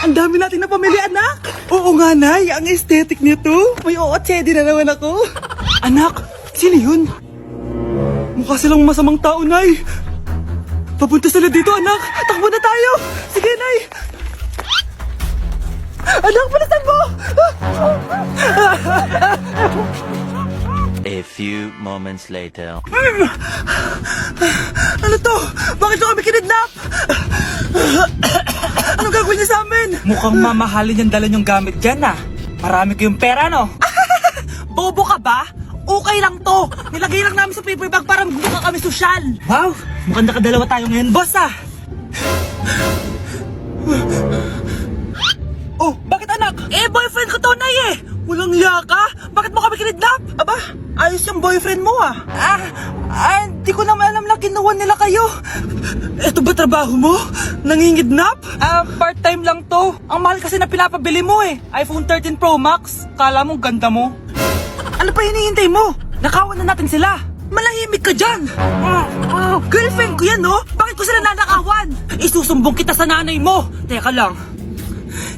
Ang dami natin na pamilya, anak. Oo nga, Nay. Ang aesthetic nito. May ootsedi na naman ako. Anak, sino yun? Mukha silang masamang tao, Nay. Papunta sila dito, anak. Takbo na tayo. Sige, Nay. Anak, palasan mo! A few moments later. Ano to? Bakit nyo kami kinidnap? Anong gagawin niya sa amin? Mukhang mamahalin yung dala nyong gamit dyan ah. Marami kayong pera no? Bobo ka ba? Okay lang to. Nilagay lang namin sa paper bag para magbuka kami sosyal. Wow, mukhang nakadalawa tayo ngayon boss ah. Oh, bakit anak? Eh, boyfriend ko to, Nay eh. Walang hiya ka? Bakit mo kami kinidnap? Aba, ayos yung boyfriend mo ah. Di ko naman alam na kinuha nila kayo. Ito ba trabaho mo? Nangingidnap? Part-time lang to. Ang mahal kasi na pinapabili mo eh. iPhone 13 Pro Max. Kala mo ganda mo. Ano pa hinihintay mo? Nakawan na natin sila. Malahimik ka dyan. Girlfriend ko yan, no? Bakit ko sila nanakawan? Isusumbong kita sa nanay mo. Teka lang.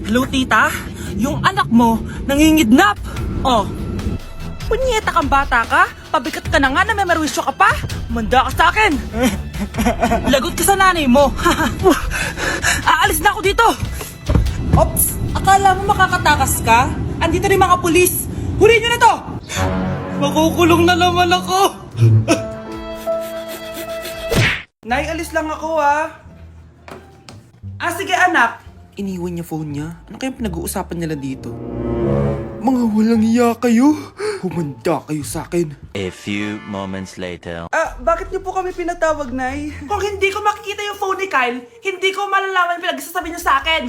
Hello, tita? Yung anak mo nangingidnap. Oh. Punyeta kang bata ka? Pabigat ka na nga na may marwisyo ka pa? Manda ka sa akin. Lagot ka sa nanay mo. Aalis na ako dito. Ops, akala mo makakatakas ka? Andito rin mga pulis. Huli nyo na to! Makukulong na naman ako. Nay, alis lang ako ah. Sige anak. Iniwan niya phone niya. Ano kayang pinag-uusapan nila dito? Mga walang hiya kayo. Humanda kayo sa akin. A few moments later. Bakit niyo po kami pinatawag, Nay? Kung hindi ko makikita yung phone ni Kyle, hindi ko malalaman pinagsasabi niyo sa akin.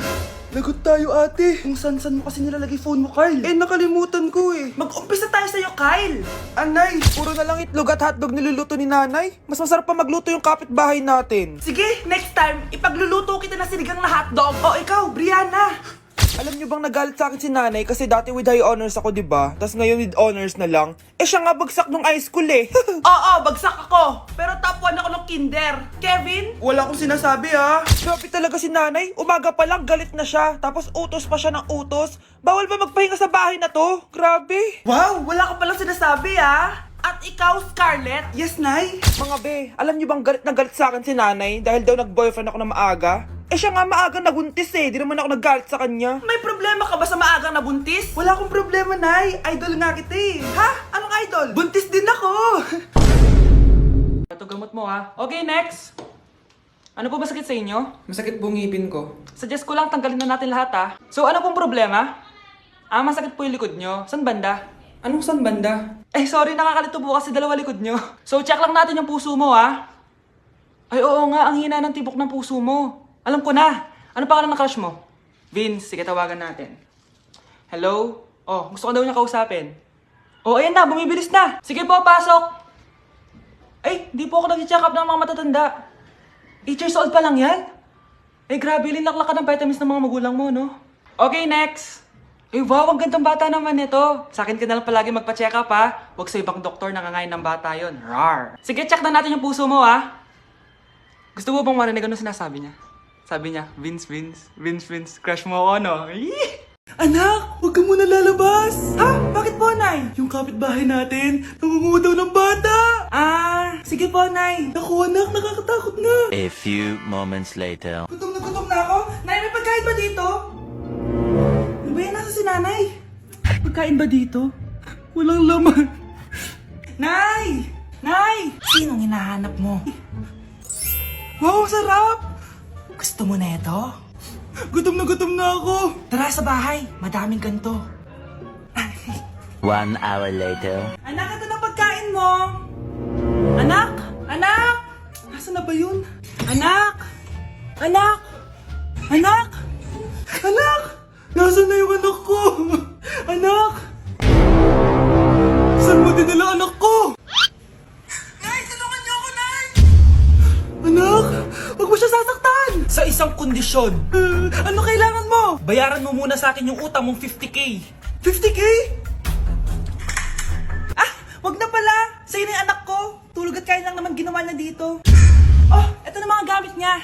Lagot tayo, ate. Kung san-san mo kasi nilalagay phone mo, Carl. Nakalimutan ko eh. Mag-umpisa tayo sa'yo, Kyle. Anay, puro na lang itlog at hotdog niluluto ni nanay. Mas masarap pa magluto yung kapitbahay natin. Sige, next time, ipagluluto kita na sinigang na hotdog. O ikaw, Brianna. Alam niyo bang nagalit sa akin si nanay kasi dati with high honors ako, di ba? Tapos ngayon with honors na lang. Siya nga bagsak nung high school eh. Oo, bagsak ako. Pero top 1 ako ng kinder. Kevin? Wala akong sinasabi ha. Grabe talaga si nanay. Umaga pa lang galit na siya. Tapos utos pa siya ng utos. Bawal ba magpahinga sa bahay na to? Grabe. Wow, wala ka palang sinasabi ah. At ikaw, Scarlett? Yes, Nay. Mga be, alam niyo bang galit na galit sa akin si nanay dahil daw nag-boyfriend ako na maaga? Siya nga maagang nabuntis eh. Di naman ako naggalit sa kanya. May problema ka ba sa maagang nabuntis? Wala akong problema, Nay. Idol nga kita eh. Ha? Anong idol? Buntis din ako. Ito gamot mo ha. Okay, next. Ano po ba sakit sa inyo? Masakit po ngipin ko. Suggest ko lang tanggalin na natin lahat ha. So ano pong problema? Masakit po yung likod nyo. San banda? Anong san banda? Sorry, nakakalito po kasi dalawa likod nyo. So check lang natin yung puso mo ha. Ay oo nga, ang hina ng tibok ng puso mo. Alam ko na. Ano pangalan ng crush mo? Vince, sige tawagan natin. Hello? Oh, gusto ko daw niya kausapin. Oh, ayan na, bumibilis na. Sige po, pasok. Ay, di po ako nag-check up ng mga matatanda. 8 years old pa lang yan. Grabe, linaklak ka ng vitamins ng mga magulang mo, no? Okay, next. Wow, ang gandang bata naman nito. Sa akin ka na lang palagi magpa-check up, ha? Huwag sa ibang doktor nangangain ng bata yon. Rar. Sige, check na natin yung puso mo, ha? Gusto mo bang marinig ano sinasabi niya? Sabi niya, Vince, crush mo ako, no? Anak, huwag ka muna lalabas. Ha? Bakit po, Nay? Yung kapitbahay natin, nangungudaw ng bata. Sige po, Nay. Naku anak, nakakatakot na. A few moments later. Gutom na ako. Nay, may pagkain ba dito? Ano ba yan? Nasa si Nanay? Pagkain ba dito? Walang laman. Nay! Nay! Sinong hinahanap mo? Wow, sarap. Gusto mo na ito? Gutom na ako. Tara sa bahay. Madaming ganito. 1 hour later. Anak, ito na pagkain mo. Anak! Anak! Nasaan na ba yun? Anak! Anak! Anak! Anak! Nasaan na yung anak ko? Anak! Saan mo dinala anak ko? Nay, tulungan niyo ako, Nay! Anak! Huwag mo siya sasaktan! Sa isang kondisyon. Ano kailangan mo? Bayaran mo muna sa akin yung utang mong 50K. 50K? Wag na pala. Sa'yo na yung anak ko. Tulog at kain lang naman ginawa niya dito. Oh, eto na mga gamit niya.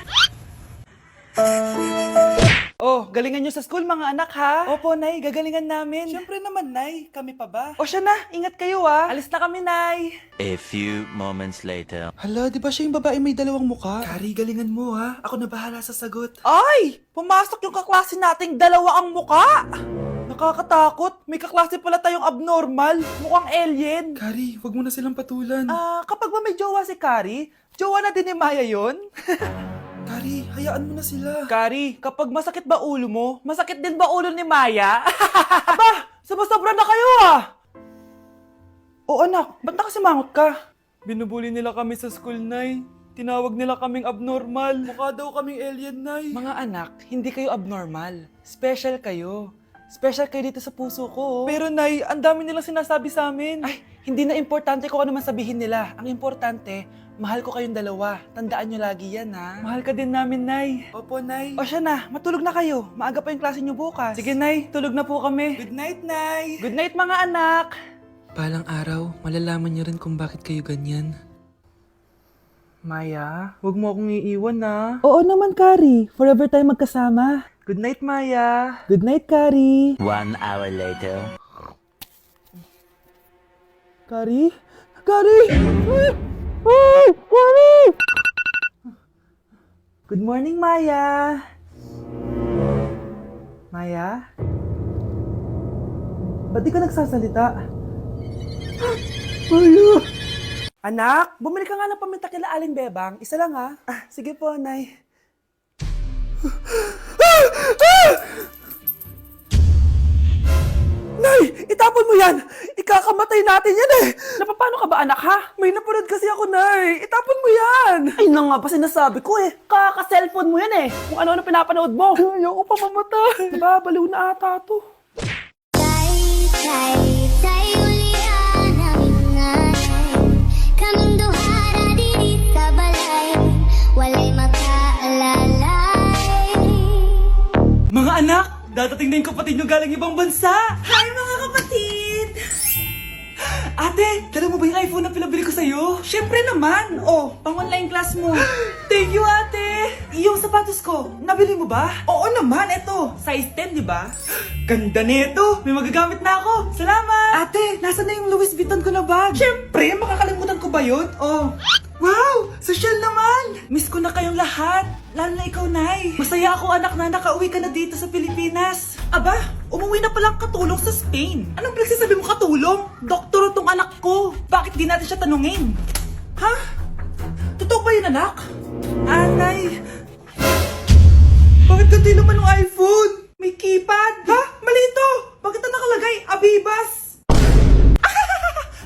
Oh, galingan nyo sa school mga anak ha? Opo, Nay, gagalingan namin. Siyempre naman, Nay. Kami pa ba? O siya na, ingat kayo Alis na kami, Nay. A few moments later. Hala, di ba siya yung babae may dalawang muka? Kari, galingan mo ha. Ako na bahala sa sagot. Ay! Pumasok yung kaklase nating dalawa ang muka! Nakakatakot. May kaklase pala tayong abnormal. Mukhang alien. Kari, wag mo na silang patulan. Kapag ba may jowa si Kari, jowa na din ni Maya yun? Kari, hayaan mo na sila. Kari, kapag masakit ba ulo mo, masakit din ba ulo ni Maya? Aba, sumasobra na kayo O anak, ba't nakasimangot ka? Binubuli nila kami sa school, Nay. Tinawag nila kaming abnormal. Mukha daw kaming alien, Nay. Mga anak, hindi kayo abnormal. Special kayo. Special kayo dito sa puso ko. Pero Nay, ang dami nilang sinasabi sa amin. Ay, hindi na importante kung ano man sabihin nila. Ang importante, mahal ko kayong dalawa. Tandaan nyo lagi yan, ha? Mahal ka din namin, Nay. Opo, Nay. O siya na, matulog na kayo. Maaga pa yung klase nyo bukas. Sige, Nay, tulog na po kami. Good night, Nay. Good night, mga anak. Palang araw, malalaman niyo rin kung bakit kayo ganyan. Maya, huwag mo akong iiwan, na. Oo naman, Kari. Forever tayo magkasama. Good night, Maya. Good night, Kari. 1 hour later. Kari? Kari! Ay! Kari! Good morning, Maya. Maya? Ba't di ka nagsasalita? Maya! Anak, bumili ka nga ng paminta kila Aling Bebang. Isa lang ha. Sige po, Nay. Nay! Itapon mo yan! Ikakamatay natin yan Napapano ka ba, anak, ha? May napanood kasi ako, Nay. Itapon mo yan! Ay na nga ba sinasabi ko Kaka-cellphone mo yan Kung ano-ano pinapanood mo. Ayoko pa mamatay. Diba, baliw na ata to. Tay ulian ang ingay. Kaming duha ra diri sa balay. Walay makaalalay. Mga anak, dadating na yung kapatid nyo galing ibang bansa. Hi mga kapatid! Ate, dala mo ba yung iPhone na pinabili ko sa'yo? Siyempre naman. Pang-online class mo. Thank you, ate. Yung sapatos ko, nabili mo ba? Oo naman, eto. Size 10, di ba? Ganda nito. May magagamit na ako. Salamat. Ate, nasa na yung Louis Vuitton ko na bag? Siyempre, makakalimutan ko ba yun? Wow! Social naman! Miss ko na kayong lahat. Lalo na ikaw, Nay. Masaya ako, anak, na nakauwi ka na dito sa Pilipinas. Aba, umuwi na palang katulong sa Spain. Anong pinagsasabi mo katulong? Doktor tong anak ko. Bakit di natin siya tanungin? Ha? Totoo ba yun, anak? Nay. Bakit ganti naman ng iPhone? May keypad. Ha? Mali ito. Bakit na nakalagay? Abibas.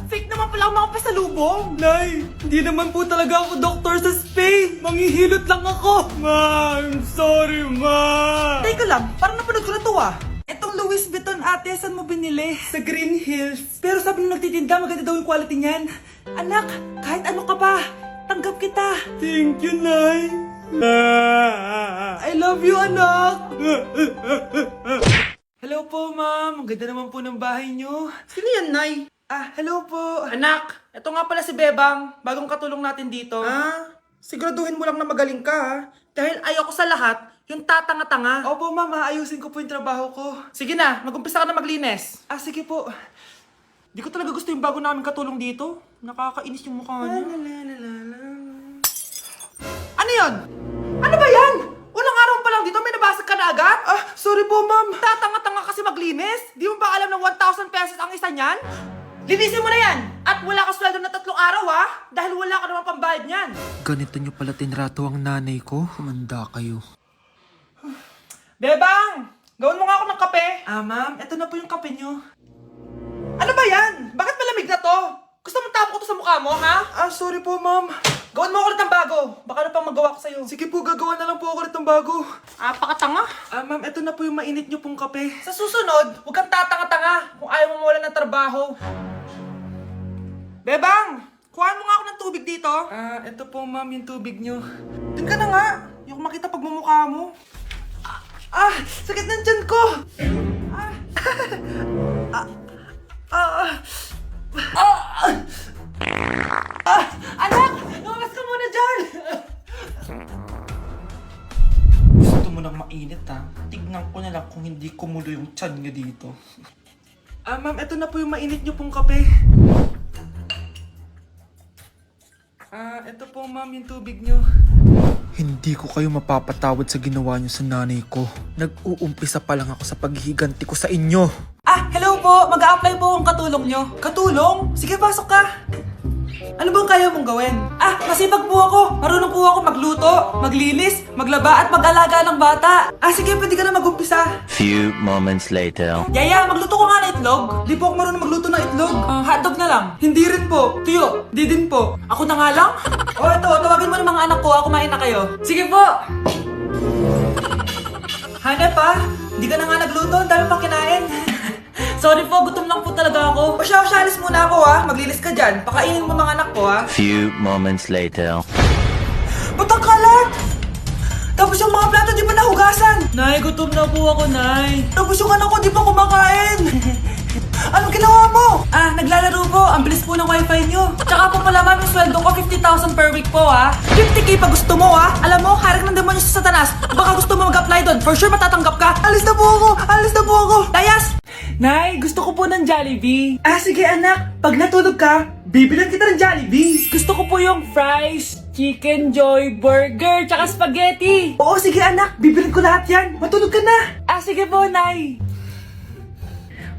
Fake naman pala ang mga pasalubong. Nay, hindi naman po talaga ako doktor sa Spain. Manghihilot lang ako. Ma, I'm sorry, Ma. Teka lang, parang napanood ko na to Etong Louis Vuitton, ate, saan mo binili? Sa Green Hills. Pero sabi nung nagtitinda, maganda daw yung quality niyan. Anak, kahit ano ka pa, tanggap kita. Thank you, Nay. I love you, anak. Hello po, ma'am. Ang ganda naman po ng bahay niyo. Sino yan, Nay? Hello po. Anak, ito nga pala si Bebang. Bagong katulong natin dito. Siguraduhin mo lang na magaling ka, ha? Dahil ayoko sa lahat, yung tatanga-tanga. Opo, ma'am. Ayusin ko po yung trabaho ko. Sige na, mag-umpisa ka na maglinis. Sige po. Di ko talaga gusto yung bago namin katulong dito. Nakakainis yung mukha niya. Ano yun? Ano ba yan? Unang araw pa lang dito, may nabasag ka na agad? Sorry po, ma'am. Tatanga-tanga kasi maglinis? Di mo ba alam ng 1,000 pesos ang isa niyan? Linisin mo na yan! At wala ka sweldo na 3 araw, ha? Dahil wala ka naman pambayad niyan. Ganito niyo pala tinrato ang nanay ko. Kumanda kayo. Bebang! Gawin mo nga ako ng kape. Ma'am, eto na po yung kape nyo. Ano ba yan? Bakit malamig na to? Gusto mo tapo ko to sa mukha mo, ha? Sorry po, ma'am. Gawin mo ulit ng bago. Baka na pang magawa ko sa'yo. Sige po, gagawa na lang po ako ulit ng bago. Pakatanga. Ma'am, eto na po yung mainit nyo pong kape. Sa susunod, huwag kang tatanga-tanga kung ayaw mo mawala ng trabaho. Bebang! Kuhaan mo nga ako ng tubig dito. Eto po, ma'am, yung tubig nyo. Doon ka na nga. Yung makita pagmumukha mo. Sakit ng tiyan ko! Anak! Lumabas ka muna dyan! Gusto mo nang mainit, ha? Tignan Tingnan ko na lang kung hindi kumulo yung tiyan niya dito. Ma'am, eto na po yung mainit niyo pong kape. Eto po ma'am yung tubig niyo. Hindi ko kayo mapapatawad sa ginawa niyo sa nanay ko. Nag-uumpisa pa lang ako sa paghihiganti ko sa inyo. Hello po! Mag-a-apply po akong katulong nyo. Katulong? Sige, pasok ka. Ano bang kaya mong gawin? Masipag po ako. Marunong po ako magluto, maglinis, maglaba at mag-alaga ng bata. Sige, pwede ka na mag-umpisa. Few moments later. Yaya, magluto ko nga ng itlog. Di po ako marunong magluto ng itlog. Hotdog na lang. Hindi rin po. Tuyo, di din po. Ako na nga lang? Eto, tawagin mo ng mga anak ko. Kumain na kayo. Sige po. Hanep Di ka na nga nagluto. Ang dami pang kinain. Sorry po, gutom lang po talaga ako. Alis muna ako Maglinis ka dyan. Pakainin mo mga anak ko Few moments later. Ba't ang kalat? Tapos yung mga plato di ba nahugasan? Nay, gutom na po ako, Nay. Tapos yung anak ko di pa kumakain. Anong ginawa mo? Naglalaro po. Ang bilis po ng wifi nyo. Tsaka po pala ma'am, yung sweldo ko 50,000 per week po 50k pa gusto mo Alam mo, harag ng demonyo sa satanas. Baka gusto mo mag-apply doon. For sure matatanggap ka. Alis na po ako. Tayas! Nay, gusto ko po ng Jollibee. Sige anak. Pag natulog ka, bibilan kita ng Jollibee. Gusto ko po yung fries, chicken joy, burger, tsaka spaghetti. Oo, sige anak. Bibilan ko lahat yan. Matulog ka na. Sige po, Nay.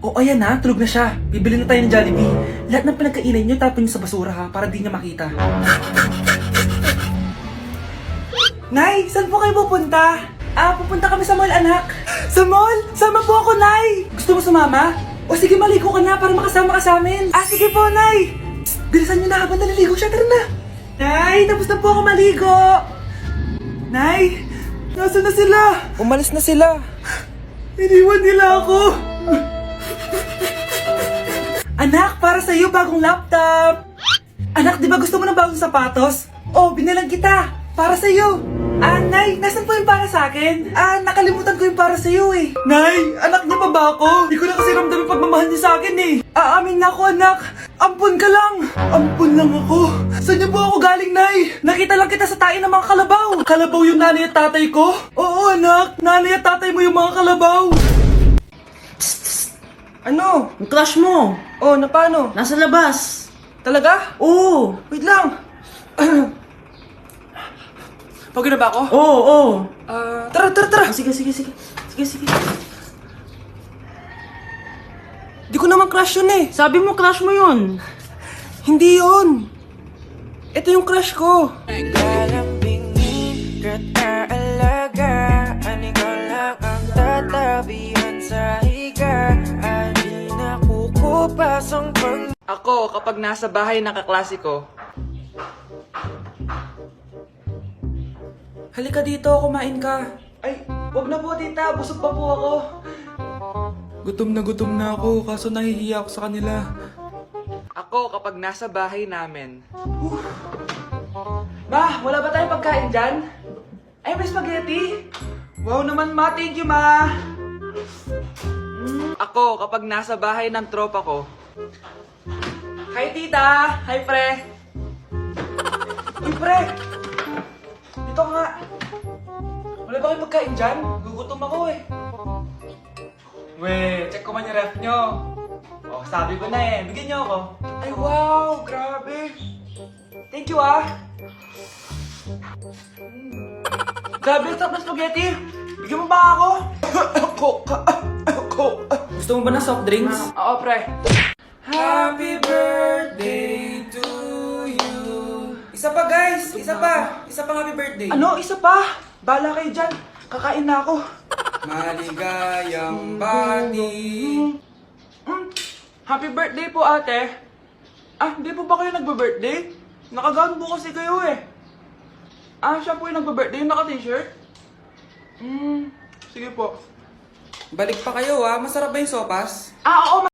Ayan tulog na siya. Bibili na tayo ng Jollibee. Lahat ng pinagkainan niyo tapon niyo sa basura para di niya makita. Nay, saan po kayo pupunta? Pupunta kami sa mall, anak. Sa mall? Sama po ako, Nay. Gusto mo sumama? Sige, maligo ka na para makasama ka sa amin. Sige po, Nay. Psst, bilisan niyo na habang naliligo siya. Tara na. Nay, tapos na po ako maligo. Nay, nasaan na sila? Umalis na sila. Iniwan nila ako. Anak, para sa'yo bagong laptop. Anak, di ba gusto mo ng bagong sapatos? Binilang kita. Para sa'yo. Nay, nasan po yung para sa akin? Nakalimutan ko yung para sa'yo Nay, anak niya pa ba ako? Di ko na kasi ramdam yung pagmamahal niya sa akin Aamin na ako, anak. Ampun ka lang. Ampun lang ako. Saan niyo po ako galing, Nay? Nakita lang kita sa tae ng mga kalabaw. Kalabaw yung nanay at tatay ko? Oo, anak. Nanay at tatay mo yung mga kalabaw. Ano? Yung crush mo, Na paano? nasa labas. Talaga? Oo. Wait lang. Pagod na ba ako? Oo. Tara. Sige. Di ko naman crush yun Sabi mo, crush mo yun. Hindi yun. Ito yung crush ko. Ako, kapag nasa bahay ng kaklase ko. Halika dito, kumain ka. Ay, wag na po tita, busog pa po ako. Gutom na ako, kaso nahihiya ako sa kanila. Ako, kapag nasa bahay namin. Ma, wala ba tayong pagkain dyan? Ay, may spaghetti? Wow naman ma, thank you ma. Ako, kapag nasa bahay ng tropa ko. Hi tita! Hi pre! Uy pre! Dito nga! Wala ba kayong pagkain dyan? Gugutom ako We, check ko man yung ref nyo. Sabi ko na bigyan nyo ako. Ay wow! Grabe! Thank you Grabe, ang sarap ng spaghetti! Bigyan mo ba ako? Gusto mo ba ng soft drinks? Oo, pre. Happy birthday to you. Isa pa guys, isa pa happy birthday. Ano? Isa pa? Bala kayo dyan. Kakain na ako. Maligayang bati. Happy birthday po ate. Hindi po ba kayo nagbe-birthday? Nakagown po kasi kayo siya po yung nagbe-birthday, yung naka-t-shirt? Sige po. Balik pa kayo masarap ba yung sopas? Oo,